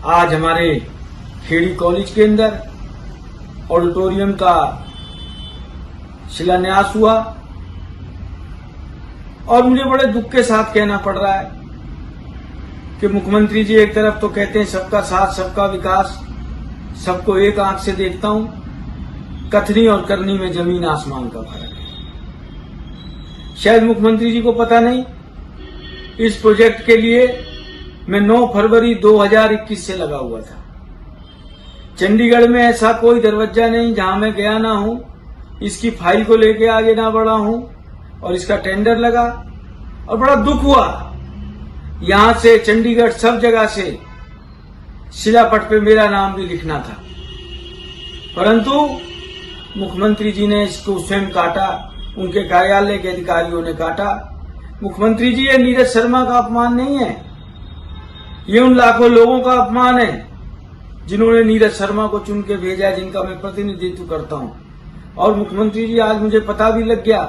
आज हमारे खेड़ी कॉलेज के अंदर ऑडिटोरियम का शिलान्यास हुआ और मुझे बड़े दुख के साथ कहना पड़ रहा है कि मुख्यमंत्री जी एक तरफ तो कहते हैं सबका साथ सबका विकास, सबको एक आंख से देखता हूं, कथनी और करनी में जमीन आसमान का फर्क है। शायद मुख्यमंत्री जी को पता नहीं, इस प्रोजेक्ट के लिए मैं 9 फरवरी 2021 से लगा हुआ था। चंडीगढ़ में ऐसा कोई दरवाजा नहीं जहां मैं गया ना हूं, इसकी फाइल को लेके आगे ना बढ़ा हूं और इसका टेंडर लगा और बड़ा दुख हुआ। यहां से चंडीगढ़ सब जगह से शिलापट पे मेरा नाम भी लिखना था, परंतु मुख्यमंत्री जी ने इसको स्वयं काटा, उनके कार्यालय के अधिकारियों ने काटा। मुख्यमंत्री जी, ये नीरज शर्मा का अपमान नहीं है, ये उन लाखों लोगों का अपमान है जिन्होंने नीरज शर्मा को चुन के भेजा है, जिनका मैं प्रतिनिधित्व करता हूं। और मुख्यमंत्री जी, आज मुझे पता भी लग गया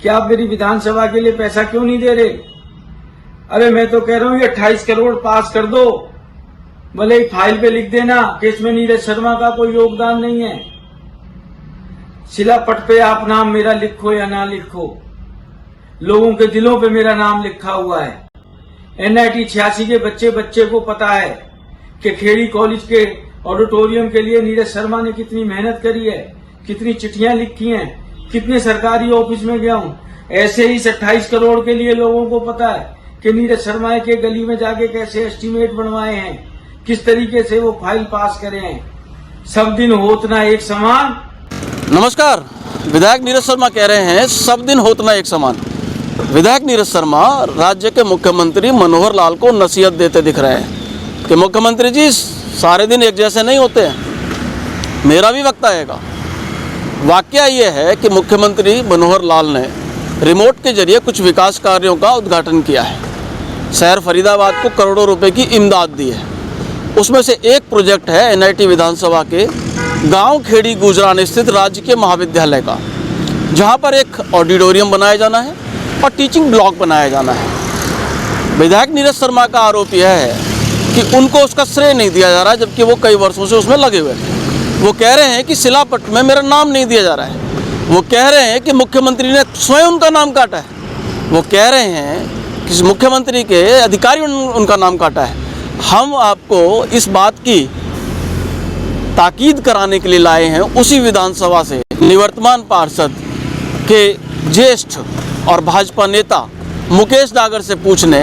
कि आप मेरी विधानसभा के लिए पैसा क्यों नहीं दे रहे। अरे मैं तो कह रहा हूं ये 28 करोड़ पास कर दो, भले ही फाइल पे लिख देना कि इसमें नीरज शर्मा का कोई योगदान नहीं है। शिलापट पे आप नाम मेरा लिखो या ना लिखो, लोगों के दिलों पे मेरा नाम लिखा हुआ है। NIT 86 के बच्चे को पता है कि खेड़ी कॉलेज के ऑडिटोरियम के लिए नीरज शर्मा ने कितनी मेहनत करी है, कितनी चिट्ठियां लिखी हैं, कितने सरकारी ऑफिस में गया हूं। ऐसे ही 28 करोड़ के लिए लोगों को पता है कि नीरज शर्मा के गली में जाके कैसे एस्टीमेट बनवाए हैं, किस तरीके से वो फाइल पास करे हैं। सब दिन होत ना एक समान। नमस्कार, विधायक नीरज शर्मा कह रहे हैं सब दिन होत ना एक समान। विधायक नीरज शर्मा राज्य के मुख्यमंत्री मनोहर लाल को नसीहत देते दिख रहे हैं कि मुख्यमंत्री जी सारे दिन एक जैसे नहीं होते हैं, मेरा भी वक्त आएगा। वाकया ये है कि मुख्यमंत्री मनोहर लाल ने रिमोट के जरिए कुछ विकास कार्यों का उद्घाटन किया है। शहर फरीदाबाद को करोड़ों रुपए की इमदाद दी है। उसमें से एक प्रोजेक्ट है NIT विधानसभा के गांव खेड़ी गुजरान स्थित राजकीय महाविद्यालय का, जहां पर एक ऑडिटोरियम बनाया जाना है और टीचिंग ब्लॉक बनाया जाना है। विधायक नीरज शर्मा का आरोप यह है कि उनको उसका श्रेय नहीं दिया जा रहा है, जबकि वो कई वर्षों से उसमें लगे हुए हैं। वो कह रहे हैं कि शिलापट में मेरा नाम नहीं दिया जा रहा है। वो कह रहे हैं कि मुख्यमंत्री ने स्वयं उनका नाम काटा है। वो कह रहे हैं कि मुख्यमंत्री के अधिकारी उनका नाम काटा है। हम आपको इस बात की ताकीद कराने के लिए लाए हैं उसी विधानसभा से निवर्तमान पार्षद के ज्येष्ठ और भाजपा नेता मुकेश डागर से पूछने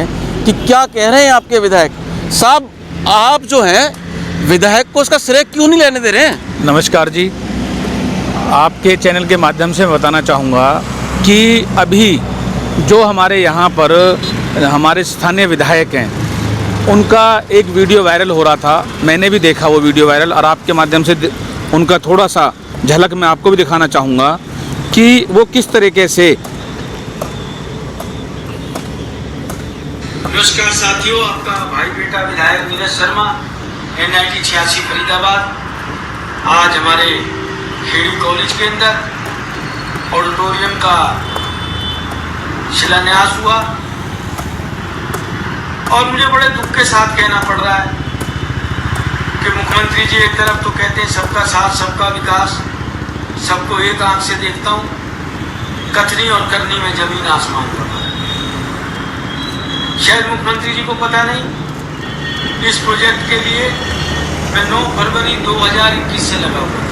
कि क्या कह रहे हैं आपके विधायक साहब। आप जो हैं विधायक को उसका श्रेय क्यों नहीं लेने दे रहे हैं? नमस्कार जी, आपके चैनल के माध्यम से मैं बताना चाहूँगा कि अभी जो हमारे यहाँ पर हमारे स्थानीय विधायक हैं, उनका एक वीडियो वायरल हो रहा था। मैंने भी देखा वो वीडियो वायरल, और आपके माध्यम से उनका थोड़ा सा झलक मैं आपको भी दिखाना चाहूँगा कि वो किस तरीके से। नमस्कार साथियों, आपका भाई बेटा विधायक नीरज शर्मा, NIT 86 फरीदाबाद। आज हमारे खेड़ी कॉलेज के अंदर ऑडिटोरियम का शिलान्यास हुआ और मुझे बड़े दुख के साथ कहना पड़ रहा है कि मुख्यमंत्री जी एक तरफ तो कहते हैं सबका साथ सबका विकास, सबको एक आंख से देखता हूं, कथनी और करनी में जमीन आसमान का फर्क है। शायद मुख्यमंत्री जी को पता नहीं, इस प्रोजेक्ट के लिए मैं 9 फरवरी 2021 से लगा हुआ था।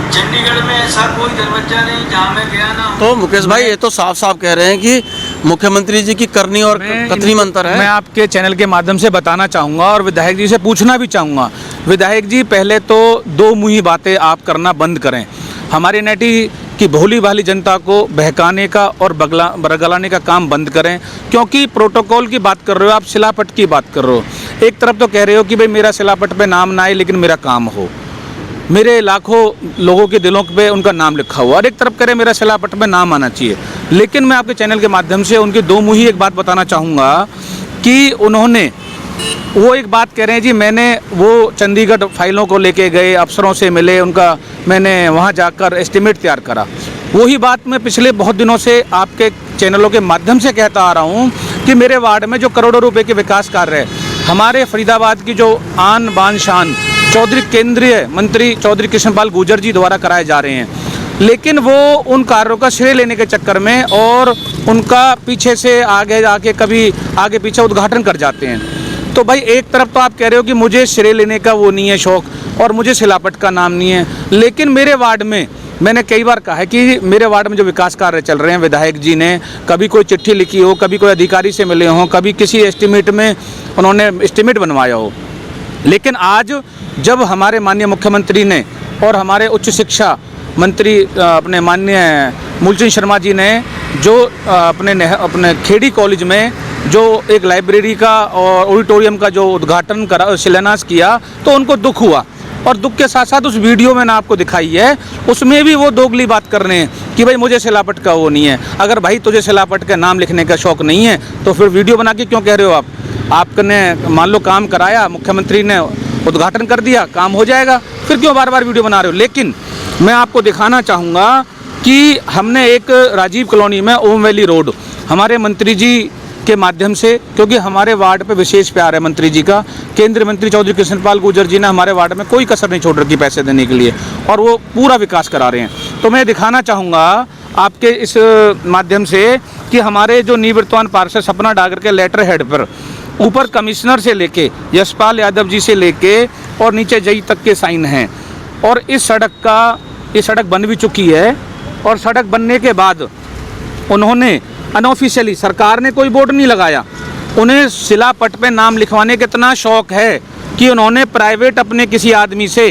चंडीगढ़ में ऐसा कोई दरवाजा नहीं जहां मैं गया ना हूं। तो मुकेश भाई, ये तो साफ साफ कह रहे हैं कि मुख्यमंत्री जी की करनी और कथनी में अंतर है। मैं आपके चैनल के माध्यम से बताना चाहूँगा और विधायक जी से पूछना भी चाहूँगा। विधायक जी, पहले तो दो मुँही बातें आप करना बंद करें। हमारे NIT की भोली भाली जनता को बहकाने का और बरगलाने का काम बंद करें, क्योंकि प्रोटोकॉल की बात कर रहे हो आप, शिलापट की बात कर रहे हो। एक तरफ तो कह रहे हो कि भाई मेरा शिलापट पे नाम ना आए लेकिन मेरा काम हो, मेरे लाखों लोगों के दिलों पे उनका नाम लिखा हुआ, और एक तरफ कह रहे मेरा शिलापट में नाम आना चाहिए। लेकिन मैं आपके चैनल के माध्यम से उनकी दो मुँही एक बात बताना चाहूँगा कि उन्होंने वो एक बात कह रहे हैं जी, मैंने वो चंडीगढ़ फाइलों को लेके गए, अफसरों से मिले, उनका मैंने वहाँ जाकर एस्टीमेट तैयार करा। वही बात मैं पिछले बहुत दिनों से आपके चैनलों के माध्यम से कहता आ रहा हूँ कि मेरे वार्ड में जो करोड़ों रुपए के विकास कार्य है, हमारे फरीदाबाद की जो आन बान शान चौधरी केंद्रीय मंत्री चौधरी कृष्णपाल गुर्जर जी द्वारा कराए जा रहे हैं, लेकिन वो उन कार्यों का श्रेय लेने के चक्कर में और उनका पीछे से आगे जाके कभी आगे पीछे उद्घाटन कर जाते हैं। तो भाई एक तरफ तो आप कह रहे हो कि मुझे श्रेय लेने का वो नहीं है शौक और मुझे सिलापट का नाम नहीं है, लेकिन मेरे वार्ड में मैंने कई बार कहा है कि मेरे वार्ड में जो विकास कार्य चल रहे हैं, विधायक जी ने कभी कोई चिट्ठी लिखी हो, कभी कोई अधिकारी से मिले हों, कभी किसी एस्टीमेट में उन्होंने एस्टीमेट बनवाया हो, लेकिन आज जब हमारे माननीय मुख्यमंत्री ने और हमारे उच्च शिक्षा मंत्री अपने माननीय मूलचंद शर्मा जी ने जो अपने खेड़ी कॉलेज में जो एक लाइब्रेरी का और ऑडिटोरियम का जो उद्घाटन करा, शिलान्यास किया, तो उनको दुख हुआ। और दुख के साथ साथ उस वीडियो मैंने आपको दिखाई है, उसमें भी वो दोगली बात कर रहे हैं कि भाई मुझे सिलापट का वो नहीं है। अगर भाई तुझे सिलापट का नाम लिखने का शौक नहीं है तो फिर वीडियो बना के क्यों कह रहे हो आप? आपने मान लो काम कराया, मुख्यमंत्री ने उद्घाटन कर दिया, काम हो जाएगा, फिर क्यों बार बार वीडियो बना रहे हो? लेकिन मैं आपको दिखाना चाहूँगा कि हमने एक राजीव कॉलोनी में ओम वैली रोड हमारे मंत्री जी के माध्यम से, क्योंकि हमारे वार्ड पे विशेष प्यार है मंत्री जी का, केंद्रीय मंत्री चौधरी कृष्णपाल गुर्जर जी ने हमारे वार्ड में कोई कसर नहीं छोड़ रखी पैसे देने के लिए और वो पूरा विकास करा रहे हैं। तो मैं दिखाना चाहूँगा आपके इस माध्यम से कि हमारे जो निवर्तमान पार्षद सपना डागर के लेटर हेड पर ऊपर कमिश्नर से लेके यशपाल यादव जी से लेके और नीचे जई तक के साइन हैं। और इस सड़क बन भी चुकी है और सड़क बनने के बाद उन्होंने अनऑफिशियली, सरकार ने कोई बोर्ड नहीं लगाया, उन्हें शिलापट पे नाम लिखवाने का इतना शौक है कि उन्होंने प्राइवेट अपने किसी आदमी से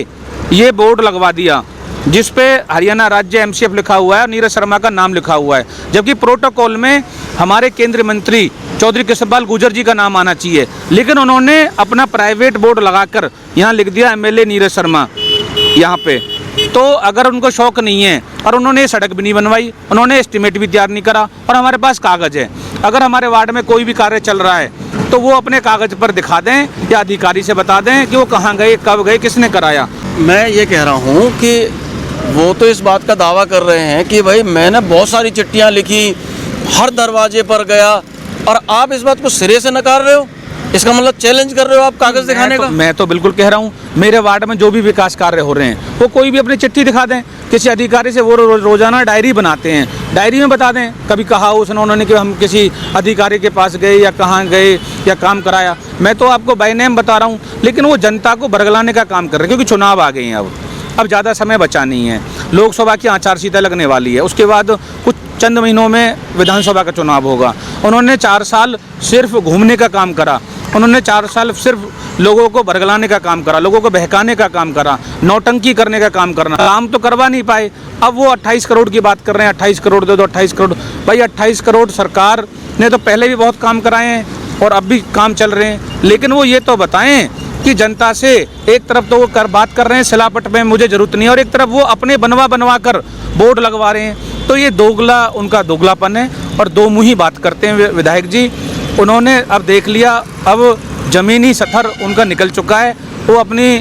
ये बोर्ड लगवा दिया जिस पे हरियाणा राज्य एमसीएफ लिखा हुआ है, नीरज शर्मा का नाम लिखा हुआ है, जबकि प्रोटोकॉल में हमारे केंद्रीय मंत्री चौधरी कृष्णपाल गुर्जर जी का नाम आना चाहिए, लेकिन उन्होंने अपना प्राइवेट बोर्ड लगाकर यहाँ लिख दिया एमएलए नीरज शर्मा यहाँ पे। तो अगर उनको शौक नहीं है और उन्होंने सड़क भी नहीं बनवाई, उन्होंने एस्टीमेट भी तैयार नहीं करा और हमारे पास कागज़ है, अगर हमारे वार्ड में कोई भी कार्य चल रहा है तो वो अपने कागज़ पर दिखा दें या अधिकारी से बता दें कि वो कहाँ गए, कब गए, किसने कराया। मैं ये कह रहा हूँ कि वो तो इस बात का दावा कर रहे हैं कि भाई मैंने बहुत सारी चिट्ठियाँ लिखी, हर दरवाजे पर गया, और आप इस बात को सिरे से नकार रहे हो। इसका मतलब चैलेंज कर रहे हो आप कागज़ दिखाने का? मैं तो बिल्कुल कह रहा हूँ, मेरे वार्ड में जो भी विकास कार्य हो रहे हैं वो कोई भी अपनी चिट्ठी दिखा दें किसी अधिकारी से, वो रोजाना डायरी बनाते हैं, डायरी में बता दें कभी कहा उसने उन्होंने कि हम किसी अधिकारी के पास गए या कहाँ गए या काम कराया। मैं तो आपको बाय नेम बता रहा हूँ, लेकिन वो जनता को बरगलाने का काम कर रहे हैं, क्योंकि चुनाव आ गए हैं, अब ज़्यादा समय बचा नहीं है, लोकसभा की आचार संहिता लगने वाली है, उसके बाद कुछ चंद महीनों में विधानसभा का चुनाव होगा। उन्होंने 4 साल सिर्फ घूमने का काम करा, उन्होंने 4 साल सिर्फ लोगों को बरगलाने का काम करा, लोगों को बहकाने का काम करा, नौटंकी करने का काम करना, काम तो करवा नहीं पाए। अब वो 28 करोड़ की बात कर रहे हैं, 28 करोड़ दे दो, 28 करोड़। भाई 28 करोड़ सरकार ने तो पहले भी बहुत काम कराए हैं और अब भी काम चल रहे हैं, लेकिन वो ये तो बताएं कि जनता से एक तरफ तो वो बात कर रहे हैं सिलापट में मुझे ज़रूरत नहीं है, और एक तरफ वो अपने बनवा कर बोर्ड लगवा रहे हैं। तो ये दोगला, उनका दोगलापन है और दो मुँही बात करते हैं विधायक जी। उन्होंने अब देख लिया, अब ज़मीनी सफर उनका निकल चुका है, वो अपनी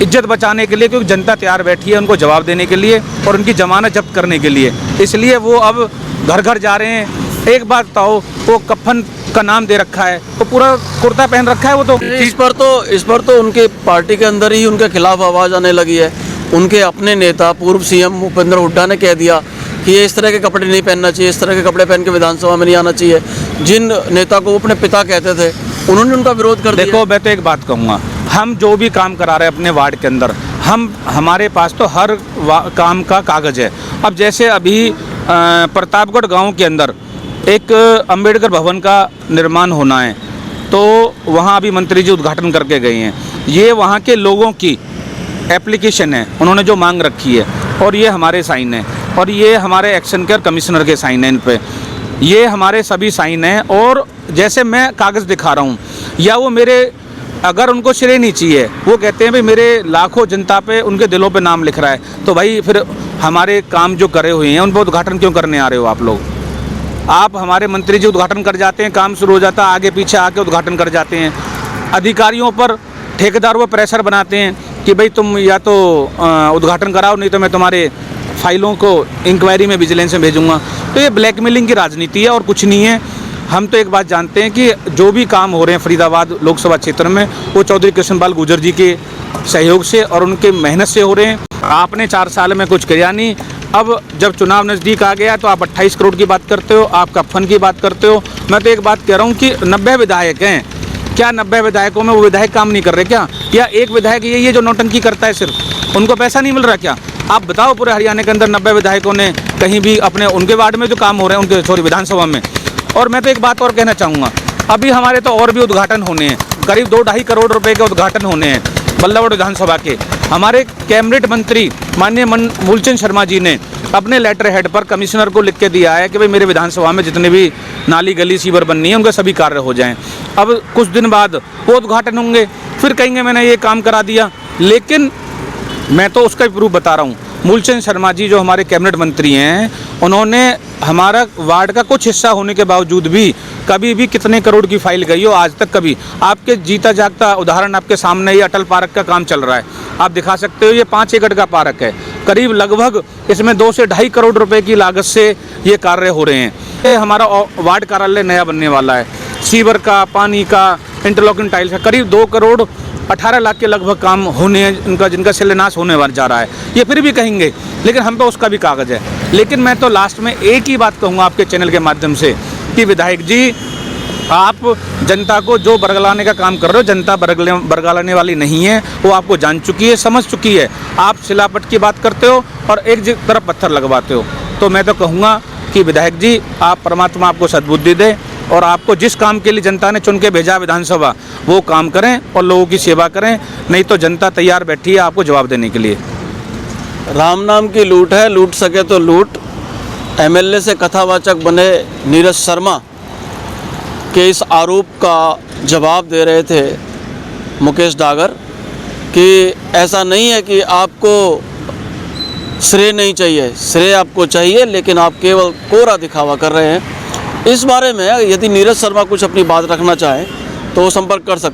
इज्जत बचाने के लिए, क्योंकि जनता तैयार बैठी है उनको जवाब देने के लिए और उनकी जमानत जब्त करने के लिए, इसलिए वो अब घर घर जा रहे हैं। एक बात बताओ, वो कफन का नाम दे रखा है, तो पूरा कुर्ता पहन रखा है वो तो। इस पर तो उनके पार्टी के अंदर ही उनके खिलाफ आवाज़ आने लगी है। उनके अपने नेता पूर्व सीएम भूपेंद्र हुड्डा ने कह दिया कि ये इस तरह के कपड़े नहीं पहनना चाहिए, इस तरह के कपड़े पहन के विधानसभा में नहीं आना चाहिए। जिन नेता को वो अपने पिता कहते थे उन्होंने उनका विरोध कर दिया। देखो, मैं तो एक बात कहूँगा, हम जो भी काम करा रहे हैं अपने वार्ड के अंदर, हमारे पास तो हर काम का कागज़ है। अब जैसे अभी प्रतापगढ़ गांव के अंदर एक अंबेडकर भवन का निर्माण होना है, तो वहाँ अभी मंत्री जी उद्घाटन करके गए हैं। ये वहाँ के लोगों की एप्लीकेशन है, उन्होंने जो मांग रखी है, और ये हमारे साइन है, और ये हमारे एक्शन केयर कमिश्नर के साइन है, इन पे ये हमारे सभी साइन हैं। और जैसे मैं कागज़ दिखा रहा हूँ, या वो मेरे, अगर उनको श्रेय नहीं चाहिए, वो कहते हैं भाई मेरे लाखों जनता पे, उनके दिलों पे नाम लिख रहा है, तो भाई फिर हमारे काम जो करे हुए हैं उन पर उद्घाटन क्यों करने आ रहे हो आप लोग? आप हमारे मंत्री जी उद्घाटन कर जाते हैं, काम शुरू हो जाता है, आगे पीछे आके उद्घाटन कर जाते हैं। अधिकारियों पर, ठेकेदारों पर प्रेशर बनाते हैं कि भाई तुम या तो उद्घाटन कराओ, नहीं तो मैं तुम्हारे फाइलों को इंक्वायरी में, विजिलेंस में भेजूंगा। तो ये ब्लैकमेलिंग की राजनीति है और कुछ नहीं है। हम तो एक बात जानते हैं कि जो भी काम हो रहे हैं फरीदाबाद लोकसभा क्षेत्र में वो चौधरी कृष्णपाल गुर्जर जी के सहयोग से और उनके मेहनत से हो रहे हैं। आपने 4 साल में कुछ किया नहीं। अब जब चुनाव नज़दीक आ गया तो आप 28 करोड़ की बात करते हो, आपका फंड की बात करते हो। मैं तो एक बात कह रहा हूँ कि 90 विधायक हैं, क्या 90 विधायकों में वो विधायक काम नहीं कर रहे क्या? या एक विधायक यही है जो नौटंकी करता है, सिर्फ उनको पैसा नहीं मिल रहा क्या? आप बताओ पूरे हरियाणा के अंदर 90 विधायकों ने कहीं भी अपने उनके वार्ड में जो काम हो रहे हैं, उनके विधानसभा में। और मैं तो एक बात और कहना चाहूँगा, अभी हमारे तो और भी उद्घाटन होने हैं, करीब 2-2.5 करोड़ रुपए के उद्घाटन होने हैं बल्लभगढ़ विधानसभा के। हमारे कैबिनेट मंत्री माननीय मूलचंद शर्मा जी ने अपने लेटर हेड पर कमिश्नर को लिख के दिया है कि भाई मेरे विधानसभा में जितने भी नाली गली सीवर बननी है उनके सभी कार्य हो जाएं। अब कुछ दिन बाद वो उद्घाटन होंगे, फिर कहेंगे मैंने ये काम करा दिया। लेकिन मैं तो उसका प्रूफ बता रहा हूँ। मूलचंद शर्मा जी जो हमारे कैबिनेट मंत्री हैं, उन्होंने हमारा वार्ड का कुछ हिस्सा होने के बावजूद भी कभी भी कितने करोड़ की फाइल गई हो आज तक कभी। आपके जीता जागता उदाहरण आपके सामने ये अटल पार्क का काम चल रहा है, आप दिखा सकते हो। ये 5 एकड़ का पार्क है, करीब लगभग इसमें 2 से 2.5 करोड़ रुपए की लागत से ये कार्य हो रहे हैं। ये हमारा वार्ड कार्यालय नया बनने वाला है, सीवर का, पानी का, इंटरलॉकिंग टाइल्स का करीब 2 करोड़ 18 लाख के लगभग काम होने हैं जिनका शिलान्यास होने वाला जा रहा है। ये फिर भी कहेंगे, लेकिन हम पे उसका भी कागज़ है। लेकिन मैं तो लास्ट में एक ही बात कहूँगा आपके चैनल के माध्यम से कि विधायक जी, आप जनता को जो बरगलाने का काम कर रहे हो, जनता बरगलाने वाली नहीं है, वो आपको जान चुकी है, समझ चुकी है। आप सिलापट की बात करते हो और एक तरफ पत्थर लगवाते हो। तो मैं तो कहूँगा कि विधायक जी, आप परमात्मा आपको सद्बुद्धि दे और आपको जिस काम के लिए जनता ने चुन के भेजा विधानसभा, वो काम करें और लोगों की सेवा करें। नहीं तो जनता तैयार बैठी है आपको जवाब देने के लिए। राम नाम की लूट है, लूट सके तो लूट। एमएलए से कथावाचक बने नीरज शर्मा के इस आरोप का जवाब दे रहे थे मुकेश डागर कि ऐसा नहीं है कि आपको श्रेय नहीं चाहिए, श्रेय आपको चाहिए, लेकिन आप केवल कोरा दिखावा कर रहे हैं। इस बारे में यदि नीरज शर्मा कुछ अपनी बात रखना चाहें तो वो संपर्क कर सकते हैं।